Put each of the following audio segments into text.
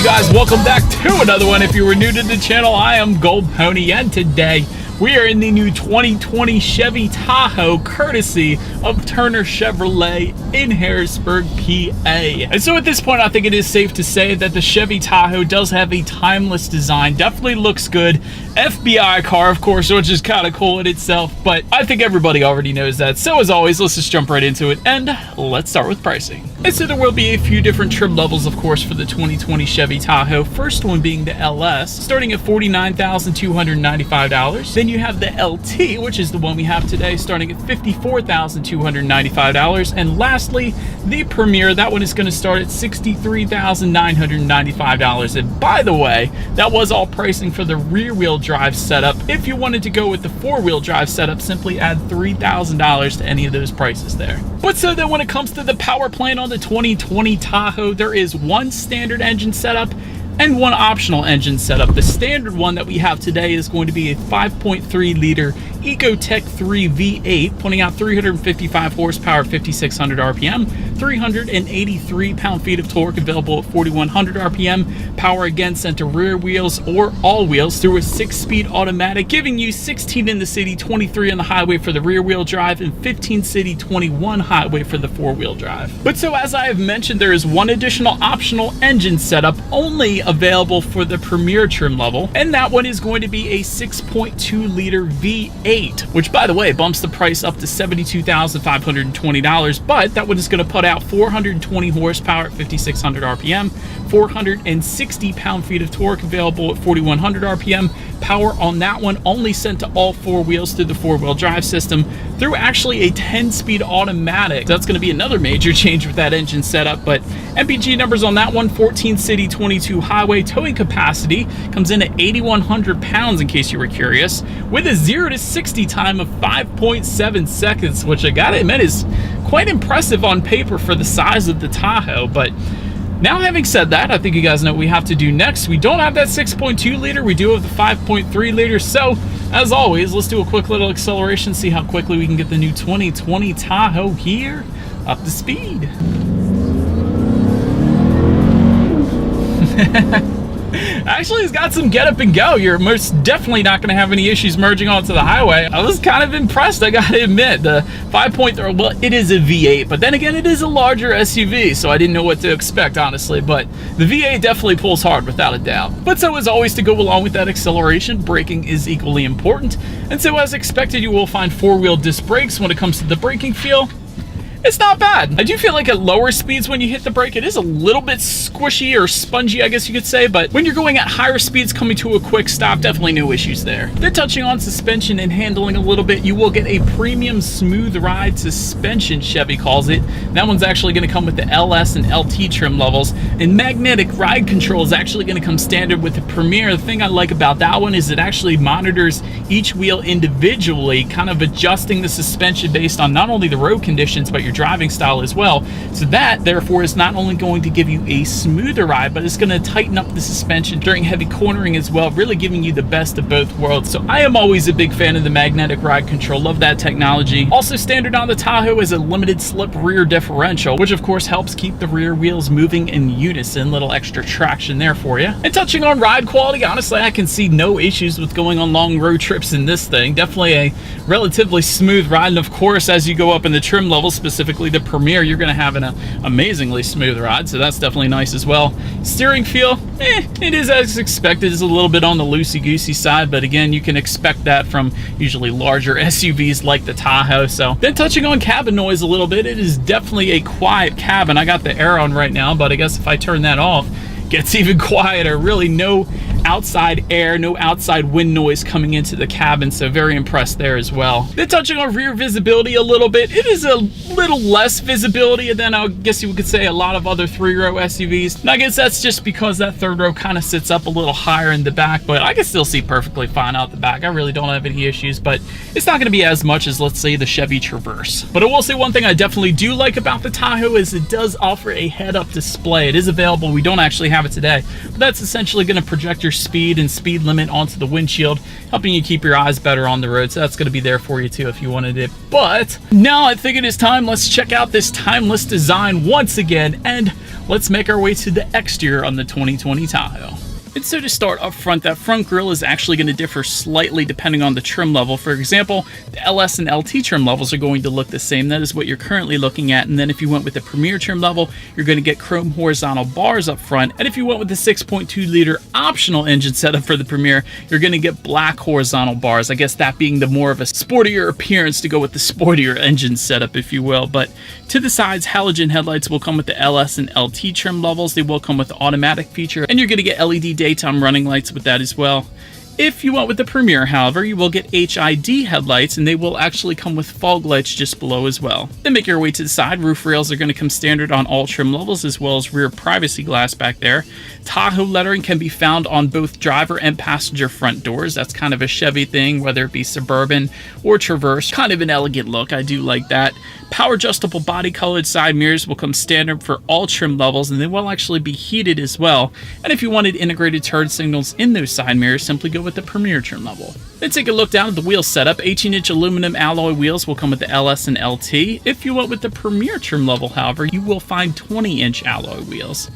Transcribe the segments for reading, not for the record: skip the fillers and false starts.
you guys? Welcome back to another one. If you were new to the channel, I am Gold Pony, and today we are in the new 2020 Chevy Tahoe, courtesy of Turner Chevrolet in Harrisburg, PA. And so at this point, I think it is safe to say that the Chevy Tahoe does have a timeless design. Definitely looks good. FBI car, of course, which is kind of cool in itself, but I think everybody already knows that. So as always, let's just jump right into it, and let's start with pricing. And so there will be a few different trim levels, of course, for the 2020 Chevy Tahoe. First one being the LS, starting at $49,295. Then you have the LT, which is the one we have today, starting at $54,295. And lastly, the Premier. That one is going to start at $63,995. And by the way, that was all pricing for the rear-wheel drive setup. If you wanted to go with the four-wheel drive setup, simply add $3,000 to any of those prices there. But so then when it comes to the power plant on the 2020 Tahoe, there is one standard engine setup and one optional engine setup. The standard one that we have today is going to be a 5.3 liter Ecotec 3 V8, putting out 355 horsepower, 5,600 RPM, 383 pound-feet of torque, available at 4,100 RPM. Power again sent to rear wheels or all wheels through a 6-speed automatic, giving you 16 in the city, 23 on the highway for the rear-wheel drive, and 15 city, 21 highway for the four-wheel drive. But so as I have mentioned, there is one additional optional engine setup only available for the Premier trim level, and that one is going to be a 6.2 liter V8, which by the way bumps the price up to $72,520, but that one is going to put out 420 horsepower at 5,600 RPM, 460 pound-feet of torque, available at 4,100 RPM. Power on that one only sent to all four wheels through the four-wheel drive system through actually a 10-speed automatic. That's going to be another major change with that engine setup, but MPG numbers on that one: 14 city, 22 highway. Towing capacity comes in at 8,100 pounds, in case you were curious, with a 0 to 60 time of 5.7 seconds, which I gotta admit is quite impressive on paper for the size of the Tahoe. But now, having said that, I think you guys know what we have to do next. We don't have that 6.2 liter, we do have the 5.3 liter. So as always, let's do a quick little acceleration, see how quickly we can get the new 2020 Tahoe here up to speed. Actually, it's got some get up and go. You're most definitely not going to have any issues merging onto the highway. I was kind of impressed, I gotta admit. The 5.3, well, it is a V8, but then again, it is a larger SUV, so I didn't know what to expect, honestly. But the V8 definitely pulls hard, without a doubt. But so as always, to go along with that acceleration, braking is equally important. And so as expected, you will find four-wheel disc brakes. When it comes to the braking feel, it's not bad. I do feel like at lower speeds when you hit the brake, it is a little bit squishy or spongy, I guess you could say, but when you're going at higher speeds coming to a quick stop, definitely no issues there. Then touching on suspension and handling a little bit, you will get a premium smooth ride suspension, Chevy calls it. That one's actually going to come with the LS and LT trim levels, and magnetic ride control is actually going to come standard with the Premier. The thing I like about that one is it actually monitors each wheel individually, kind of adjusting the suspension based on not only the road conditions, but your driving style as well. So that therefore is not only going to give you a smoother ride, but it's going to tighten up the suspension during heavy cornering as well, really giving you the best of both worlds. So I am always a big fan of the magnetic ride control. Love that technology. Also standard on the Tahoe is a limited slip rear differential, which of course helps keep the rear wheels moving in unison. Little extra traction there for you. And touching on ride quality, honestly, I can see no issues with going on long road trips in this thing. Definitely a relatively smooth ride, and of course as you go up in the trim level, specifically the Premier, you're going to have an amazingly smooth ride, so that's definitely nice as well. Steering feel, it is as expected. It's a little bit on the loosey-goosey side, but again, you can expect that from usually larger SUVs like the Tahoe. So then touching on cabin noise a little bit, it is definitely a quiet cabin. I got the air on right now, but I guess if I turn that off, it gets even quieter. Really no outside air, no outside wind noise coming into the cabin, so very impressed there as well. Then touching on rear visibility a little bit, it is a little less visibility than I guess you could say a lot of other three-row SUVs. And I guess that's just because that third row kind of sits up a little higher in the back, but I can still see perfectly fine out the back. I really don't have any issues, but it's not going to be as much as, let's say, the Chevy Traverse. But I will say one thing I definitely do like about the Tahoe is it does offer a head-up display. It is available. We don't actually have it today, but that's essentially going to project your speed and speed limit onto the windshield, helping you keep your eyes better on the road. So that's going to be there for you too if you wanted it. But now I think it is time, let's check out this timeless design once again. And let's make our way to the exterior on the 2020 Tahoe. And so to start up front, that front grille is actually going to differ slightly depending on the trim level. For example, the LS and LT trim levels are going to look the same. That is what you're currently looking at. And then if you went with the Premier trim level, you're going to get chrome horizontal bars up front. And if you went with the 6.2 liter optional engine setup for the Premier, you're going to get black horizontal bars. I guess that being the more of a sportier appearance to go with the sportier engine setup, if you will. But to the sides, halogen headlights will come with the LS and LT trim levels. They will come with the automatic feature, and you're going to get LED daytime running lights with that as well. If you went with the Premier, however, you will get HID headlights, and they will actually come with fog lights just below as well. Then make your way to the side. Roof rails are going to come standard on all trim levels, as well as rear privacy glass back there. Tahoe lettering can be found on both driver and passenger front doors. That's kind of a Chevy thing, whether it be Suburban or Traverse. Kind of an elegant look. I do like that. Power adjustable body colored side mirrors will come standard for all trim levels, and they will actually be heated as well. And if you wanted integrated turn signals in those side mirrors, simply go with the Premier trim level. Then take a look down at the wheel setup. 18-inch aluminum alloy wheels will come with the LS and LT. If you went with the Premier trim level, however, you will find 20-inch alloy wheels.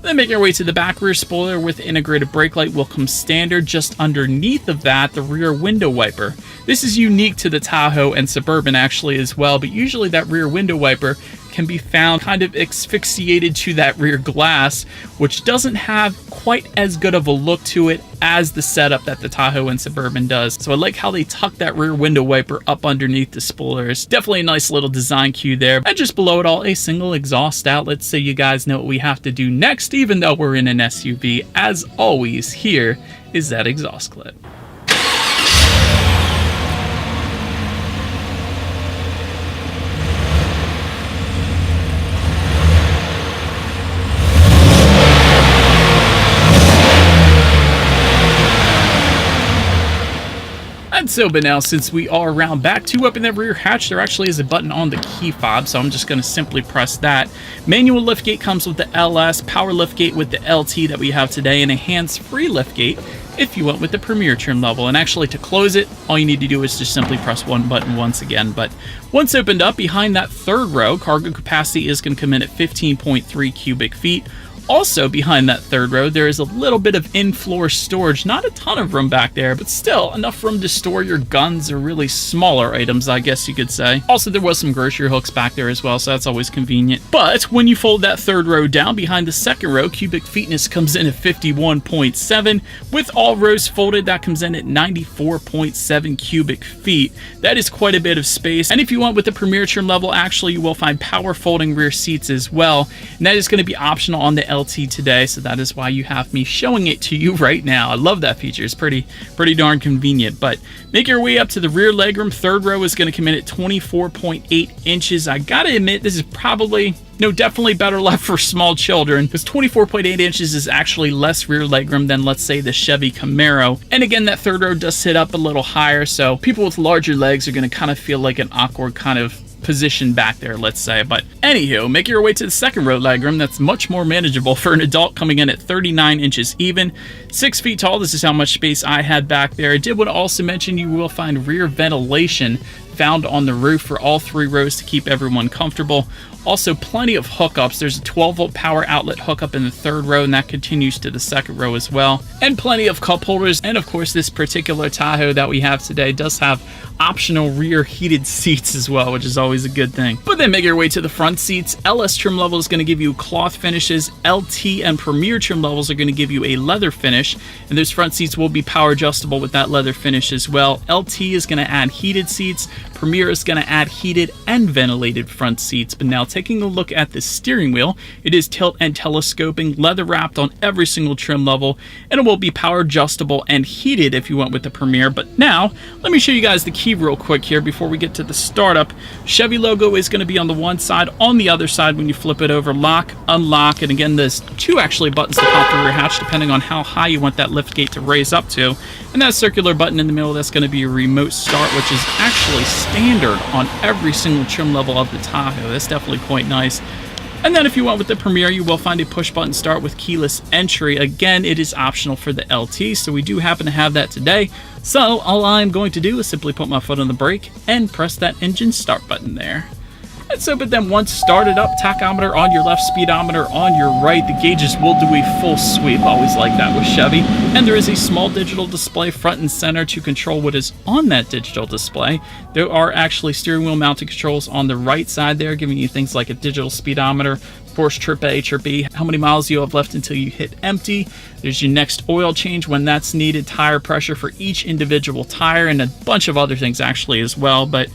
Then make your way to the back. Rear spoiler with integrated brake light will come standard. Just underneath of that, the rear window wiper. This is unique to the Tahoe and Suburban actually as well, but usually that rear window wiper can be found kind of asphyxiated to that rear glass, which doesn't have quite as good of a look to it as the setup that the Tahoe and Suburban does. So I like how they tuck that rear window wiper up underneath the spoilers. Definitely a nice little design cue there. And just below it all, a single exhaust outlet, so you guys know what we have to do next, even though we're in an SUV. As always, here is that exhaust clip. And so, but now since we are around back to up in that rear hatch, there actually is a button on the key fob, so I'm just going to simply press that. Manual liftgate comes with the LS, power liftgate with the LT that we have today, and a hands-free liftgate if you went with the Premier trim level. And actually, to close it, all you need to do is just simply press one button once again. But once opened up, behind that third row, cargo capacity is going to come in at 15.3 cubic feet. Also behind that third row, there is a little bit of in-floor storage. Not a ton of room back there, but still enough room to store your guns or really smaller items, I guess you could say. Also, there was some grocery hooks back there as well, so that's always convenient. But when you fold that third row down, behind the second row, cubic feetness comes in at 51.7. With all rows folded, that comes in at 94.7 cubic feet. That is quite a bit of space. And if you went with the Premier trim level, actually you will find power folding rear seats as well. And that is going to be optional on the LT today, so that is why you have me showing it to you right now. I love that feature. It's pretty darn convenient. But make your way up to the rear legroom. Third row is going to come in at 24.8 inches. I gotta admit, this is probably, no, definitely better left for small children, because 24.8 inches is actually less rear legroom than, let's say, the Chevy Camaro. And again, that third row does sit up a little higher, so people with larger legs are going to kind of feel like an awkward kind of position back there, let's say. But anywho, make your way to the second row legroom. That's much more manageable for an adult, coming in at 39 inches even. 6 feet tall. This is how much space I had back there. I did want to also mention you will find rear ventilation found on the roof for all 3 rows to keep everyone comfortable. Also, plenty of hookups. There's a 12-volt power outlet hookup in the third row, and that continues to the second row as well. And plenty of cup holders. And of course, this particular Tahoe that we have today does have optional rear heated seats as well, which is always a good thing. But then make your way to the front seats. LS trim level is going to give you cloth finishes. LT and Premier trim levels are going to give you a leather finish, and those front seats will be power adjustable with that leather finish as well. LT is going to add heated seats. Premier is going to add heated and ventilated front seats. But now taking a look at the steering wheel, it is tilt and telescoping, leather wrapped on every single trim level, and it will be power adjustable and heated if you went with the Premier. But now let me show you guys the key real quick here before we get to the startup. Chevy logo is going to be on the one side. On the other side, when you flip it over, lock, unlock, and again, there's 2 actually buttons to pop the rear hatch depending on how high you want that lift gate to raise up to. And that circular button in the middle, that's going to be a remote start, which is actually standard on every single trim level of the Tahoe. That's definitely quite nice. And then if you went with the Premier, you will find a push button start with keyless entry. Again, it is optional for the LT, so we do happen to have that today. So all I'm going to do is simply put my foot on the brake and press that engine start button there. And so, but then once started up, tachometer on your left, speedometer on your right, the gauges will do a full sweep. Always like that with Chevy. And there is a small digital display front and center to control what is on that digital display. There are actually steering wheel mounted controls on the right side there, giving you things like a digital speedometer, of course, trip A, trip B, how many miles you have left until you hit empty. There's your next oil change when that's needed, tire pressure for each individual tire, and a bunch of other things actually as well. But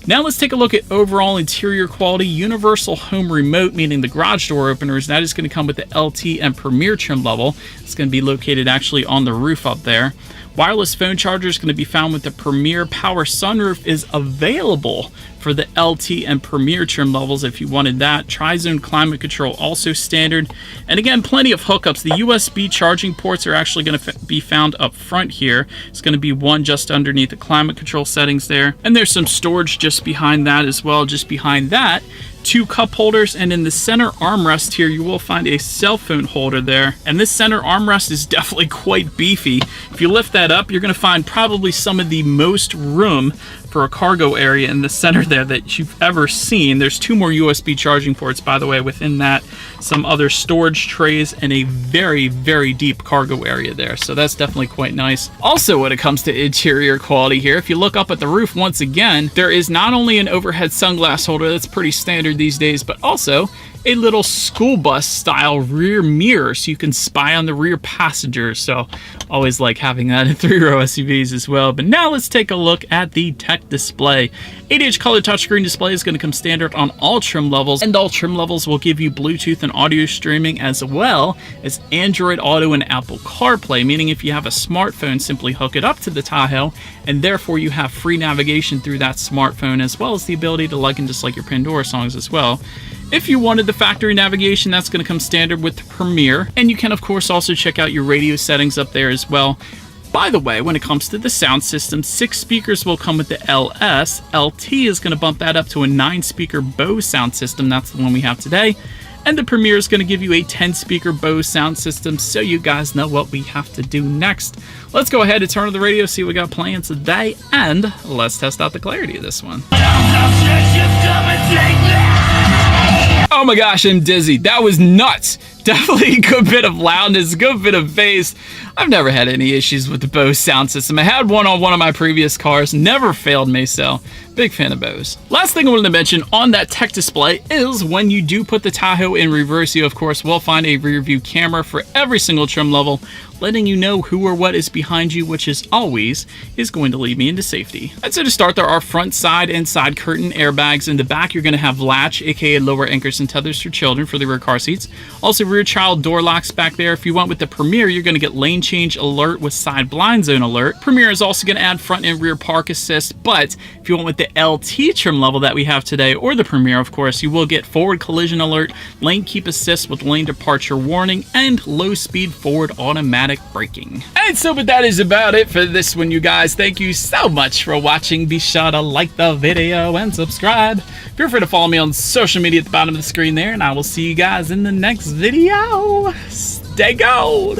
now let's take a look at overall interior quality. Universal home remote, meaning the garage door openers, that is going to come with the LT and Premier trim level. It's going to be located actually on the roof up there. Wireless phone charger is going to be found with the Premier. Power sunroof is available for the LT and Premier trim levels if you wanted that. Tri-zone climate control also standard. And again, plenty of hookups. The USB charging ports are actually going to be found up front here. It's going to be one just underneath the climate control settings there. And there's some storage just behind that as well. Just behind that, 2 cup holders, and in the center armrest here you will find a cell phone holder there. And this center armrest is definitely quite beefy. If you lift that up, you're going to find probably some of the most room for a cargo area in the center there that you've ever seen. There's 2 more USB charging ports, by the way, within that, some other storage trays, and a very, very deep cargo area there. So that's definitely quite nice. Also, when it comes to interior quality here, if you look up at the roof once again, there is not only an overhead sunglass holder that's pretty standard these days, but also a little school bus style rear mirror so you can spy on the rear passengers. So always like having that in 3-row SUVs as well. But now let's take a look at the tech display. 8-inch color touchscreen display is going to come standard on all trim levels, and all trim levels will give you Bluetooth and audio streaming as well as Android Auto and Apple CarPlay, meaning if you have a smartphone, simply hook it up to the Tahoe and therefore you have free navigation through that smartphone, as well as the ability to lug in just like your Pandora songs as well. If you wanted the factory navigation, that's going to come standard with the Premier, and you can of course also check out your radio settings up there as well. By the way, when it comes to the sound system, 6 speakers will come with the LS. LT is going to bump that up to a 9-speaker Bose sound system. That's the one we have today. And the Premier is going to give you a 10-speaker Bose sound system, so you guys know what we have to do next. Let's go ahead and turn on the radio, see what we got playing today, and let's test out the clarity of this one. Oh my gosh, I'm dizzy. That was nuts. Definitely a good bit of loudness, a good bit of bass. I've never had any issues with the Bose sound system. I had one on one of my previous cars, never failed me, so big fan of Bose. Last thing I wanted to mention on that tech display is when you do put the Tahoe in reverse, you of course will find a rear view camera for every single trim level, letting you know who or what is behind you, which is always going to lead me into safety. And so to start, there are front, side, and side curtain airbags. In the back, you're going to have latch, aka lower anchors and tethers for children for the rear car seats. Also rear child door locks back there. If you went with the Premier, you're going to get lane change alert with side blind zone alert. Premier is also going to add front and rear park assist, but if you went with the LT trim level that we have today, or the Premier of course, you will get forward collision alert, lane keep assist with lane departure warning, and low speed forward automatic braking. And so, but that is about it for this one, you guys. Thank you so much for watching. Be sure to like the video and subscribe. Feel free to follow me on social media at the bottom of the screen there, and I will see you guys in the next video. Stay gold.